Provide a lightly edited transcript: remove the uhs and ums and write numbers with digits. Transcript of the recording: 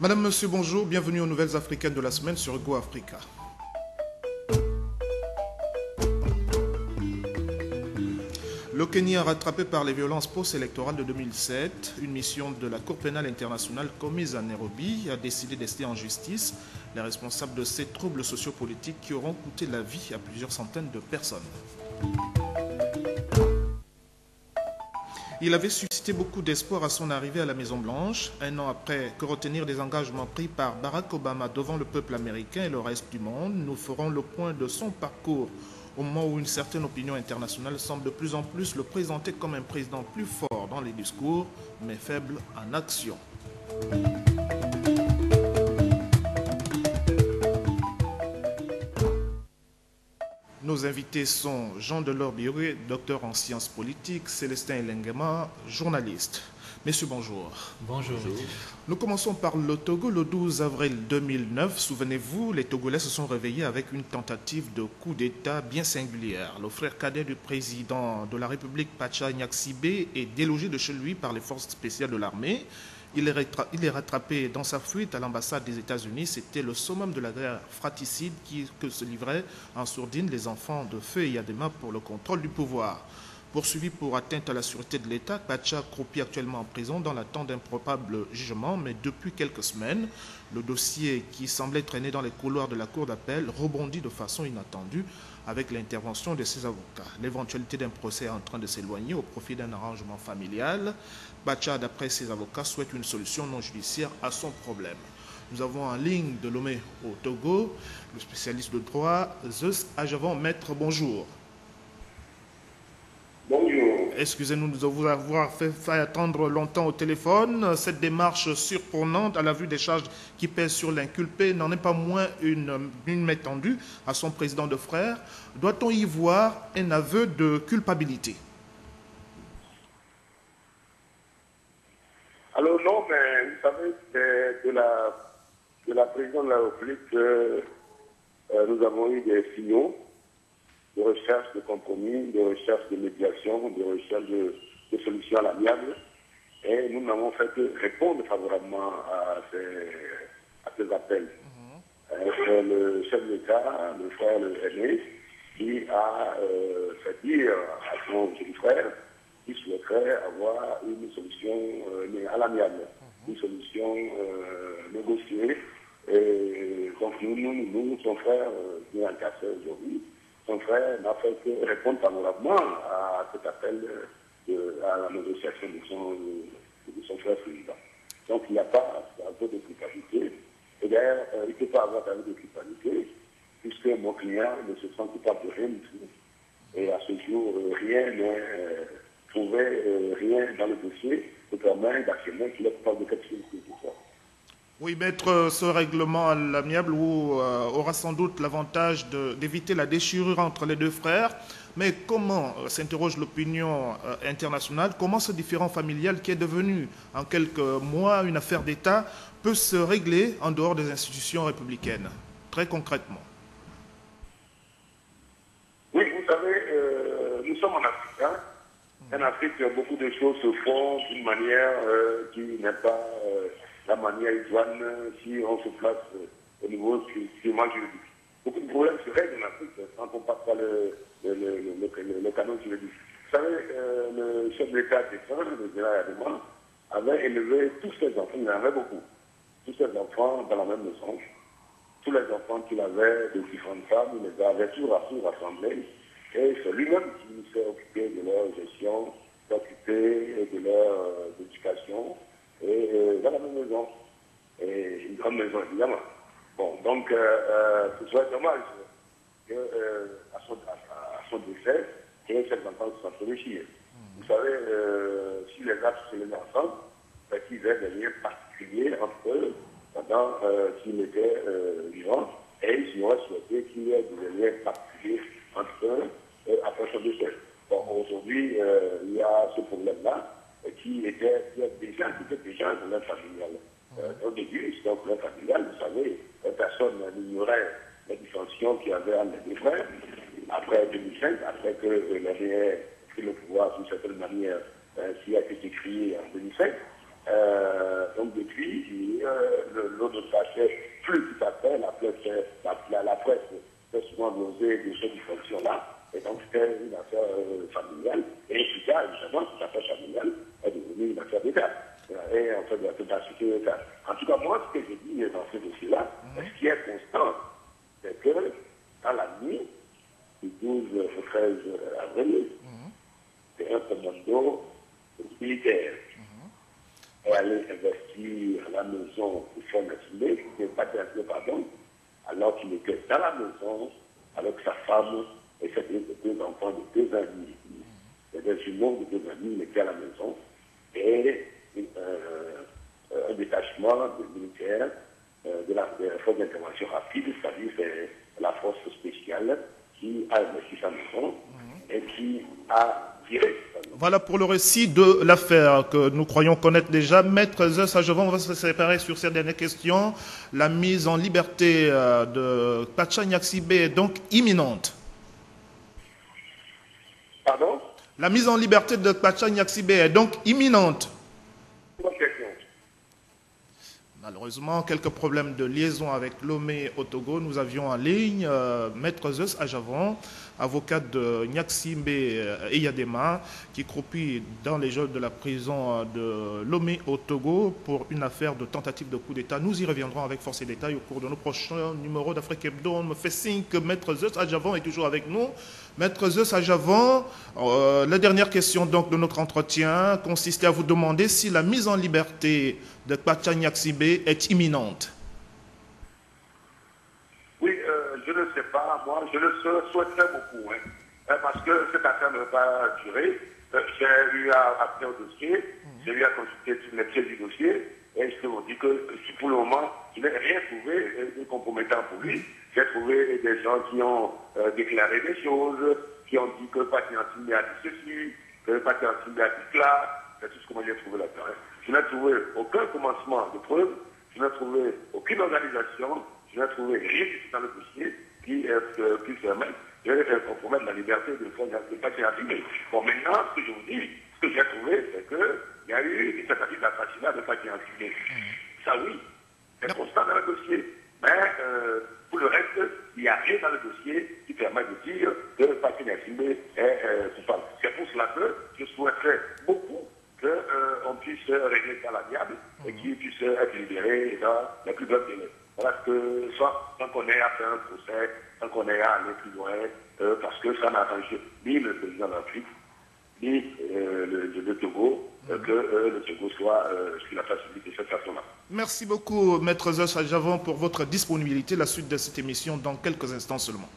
Madame, Monsieur, bonjour, bienvenue aux Nouvelles Africaines de la semaine sur Go Africa. Le Kenya, rattrapé par les violences post-électorales de 2007, une mission de la Cour pénale internationale commise à Nairobi a décidé d'ester en justice les responsables de ces troubles sociopolitiques qui auront coûté la vie à plusieurs centaines de personnes. Il avait suscité beaucoup d'espoir à son arrivée à la Maison-Blanche, un an après que retenir des engagements pris par Barack Obama devant le peuple américain et le reste du monde. Nous ferons le point de son parcours au moment où une certaine opinion internationale semble de plus en plus le présenter comme un président plus fort dans les discours, mais faible en action. Nos invités sont Jean Delors Bioré, docteur en sciences politiques, Célestin Elengema, journaliste. Messieurs, bonjour. Bonjour. Nous commençons par le Togo. Le 12 avril 2009, souvenez-vous, les Togolais se sont réveillés avec une tentative de coup d'État bien singulière. Le frère cadet du président de la République, Pacha Nyaksibé, est délogé de chez lui par les forces spéciales de l'armée. Il est rattrapé dans sa fuite à l'ambassade des États-Unis. C'était le summum de la guerre fratricide que se livraient en sourdine les enfants de Feu et Yadema pour le contrôle du pouvoir. Poursuivi pour atteinte à la sûreté de l'État, Pacha croupit actuellement en prison dans l'attente d'un probable jugement, mais depuis quelques semaines, le dossier qui semblait traîner dans les couloirs de la cour d'appel rebondit de façon inattendue avec l'intervention de ses avocats. L'éventualité d'un procès est en train de s'éloigner au profit d'un arrangement familial. Pacha, d'après ses avocats, souhaite une solution non judiciaire à son problème. Nous avons en ligne de Lomé au Togo le spécialiste de droit, Zeus Ajavon. Maître, bonjour. Bonjour. Excusez-nous de vous avoir fait attendre longtemps au téléphone. Cette démarche surprenante à la vue des charges qui pèsent sur l'inculpé n'en est pas moins une main tendue à son président de frères. Doit-on y voir un aveu de culpabilité? Alors non, mais vous savez, c'est de la présidente de la République que nous avons eu des signaux de recherche de compromis, de recherche de médiation, de recherche de solutions à l'amiable. Et nous n'avons fait que répondre favorablement à ces appels. C'est le chef de l'État, le frère le aîné, qui a fait dire à son jeune frère qu'il souhaiterait avoir une solution à l'amiable, une solution négociée. Et donc nous son frère, qui est incarcéré aujourd'hui, son frère n'a fait que répondre favorablement à cet appel à la négociation de son frère président. Donc il n'y a pas un peu de culpabilité. Et d'ailleurs, il ne peut pas avoir un peu de culpabilité, puisque mon client ne se sent coupable de rien du tout. Et à ce jour, rien n'est trouvé, rien dans le dossier de permettre d'actionner qu'il est coupable de quelque chose que ce soit. Oui, maître, ce règlement à l'amiable aura sans doute l'avantage d'éviter la déchirure entre les deux frères. Mais comment, s'interroge l'opinion internationale, comment ce différend familial qui est devenu en quelques mois une affaire d'État peut se régler en dehors des institutions républicaines, très concrètement? Oui, vous savez, nous sommes en Afrique. Hein? En Afrique, beaucoup de choses se font d'une manière qui n'est pas la manière idoine si on se place au niveau strictement juridique. Beaucoup de problèmes se règlent en Afrique quand on passe par le canon juridique. Vous savez, le chef de l'État défunt, le général Adema, avait élevé tous ses enfants, il en avait beaucoup, tous ses enfants dans la même maison. Tous les enfants qu'il avait de différentes femmes, il les avait tous rassemblés. Et c'est lui-même qui s'est occupé de leur gestion, s'est occupé de leur éducation, et dans la même maison. Et une grande maison, évidemment. Bon, donc, ce serait dommage qu'à son décès, que ces enfants se sentent réussir. Vous savez, si les actes se les ensemble, c'est qu'ils aient des liens particuliers entre eux pendant qu'ils étaient vivants, et ils auraient souhaité qu'il y ait des liens particuliers entre eux après son décès. Bon, aujourd'hui, il y a ce problème-là qui était déjà un problème familial. Au début, c'était un problème familial, vous savez, personne n'ignorait la dissension qu'il y avait entre les deux frères. Après 2005, après que l'ADR pris le pouvoir d'une certaine manière, qui a été décrié en 2005, Donc depuis, l'eau ne passait plus tout à fait, la presse fait souvent gloser de ces dysfonctions-là. Et donc c'était une affaire familiale. Et plus tard, évidemment, cette affaire familiale est devenue une affaire d'État. Et en fait, de la sécurité d'État. En tout cas, moi, ce que je dis dans ce dossier-là, ce qui est constant, c'est que dans la nuit, du 12 au 13 avril, c'est un commando militaire est allé investir à la maison du Front National, pardon, alors qu'il était dans la maison avec sa femme et ses deux enfants de 2 ans et demi. C'est-à-dire jumeaux de 2 ans et demi, il était à la maison et un détachement de militaires de la force d'intervention rapide, c'est-à-dire c'est la force spéciale qui a investi sa maison et qui a tiré. Voilà pour le récit de l'affaire que nous croyons connaître déjà. Maître Zeus Ajavon, on va se séparer sur ces dernières questions. La mise en liberté de Pacha Nyaksibe est donc imminente. Pardon? La mise en liberté de Pacha Nyaksibe est donc imminente. Bonne question. Malheureusement, quelques problèmes de liaison avec Lomé au Togo. Nous avions en ligne Maître Zeus Ajavon, avocat de Nyaksibe Eyadema, qui croupit dans les geôles de la prison de Lomé au Togo pour une affaire de tentative de coup d'État. Nous y reviendrons avec force et détail au cours de nos prochains numéros d'Afrique Hebdo. On me fait signe que Maître Zeus Ajavon est toujours avec nous. Maître Zeus Ajavon, la dernière question donc de notre entretien consistait à vous demander si la mise en liberté de Pacha Nyaksibe est imminente. Oui, je ne sais pas, moi, je le souhaiterais beaucoup, parce que cette affaire ne va pas durer. J'ai eu à faire au dossier, j'ai eu à consulter tous les pièces du dossier, et je peux vous dire que pour le moment, je n'ai rien trouvé de compromettant pour lui. J'ai trouvé des gens qui ont déclaré des choses, qui ont dit que Pacha Nyaksibe a dit ceci, que Pacha Nyaksibe a dit cela. C'est tout ce que moi j'ai trouvé là-dedans. Je n'ai trouvé aucun commencement de preuve, je n'ai trouvé aucune organisation, je n'ai trouvé rien dans le dossier qui permet de compromettre la liberté de Pacha Nyaksibe. Bon, maintenant, ce que je vous dis, ce que j'ai trouvé, c'est qu'il y a eu une tentative d'assassinat de Pacha Nyaksibe. Ça, oui, c'est constant dans le dossier. Mais pour le reste, il n'y a rien dans le dossier qui permet de dire que Pacha Nyaksibe est coupable. C'est pour cela que je souhaiterais beaucoup qu'on puisse régler ça à l'amiable et qu'il puisse être libéré dans les plus brefs délais. Voilà ce que, soit sans qu'on ait à faire un procès, sans qu'on ait à aller plus loin, parce que ça n'a arrangé ni le président de l'Afrique, ni le Togo, que le Togo soit sur la place publique de cette façon-là. Merci beaucoup, Maître Zeus Ajavon, pour votre disponibilité. La suite de cette émission dans quelques instants seulement.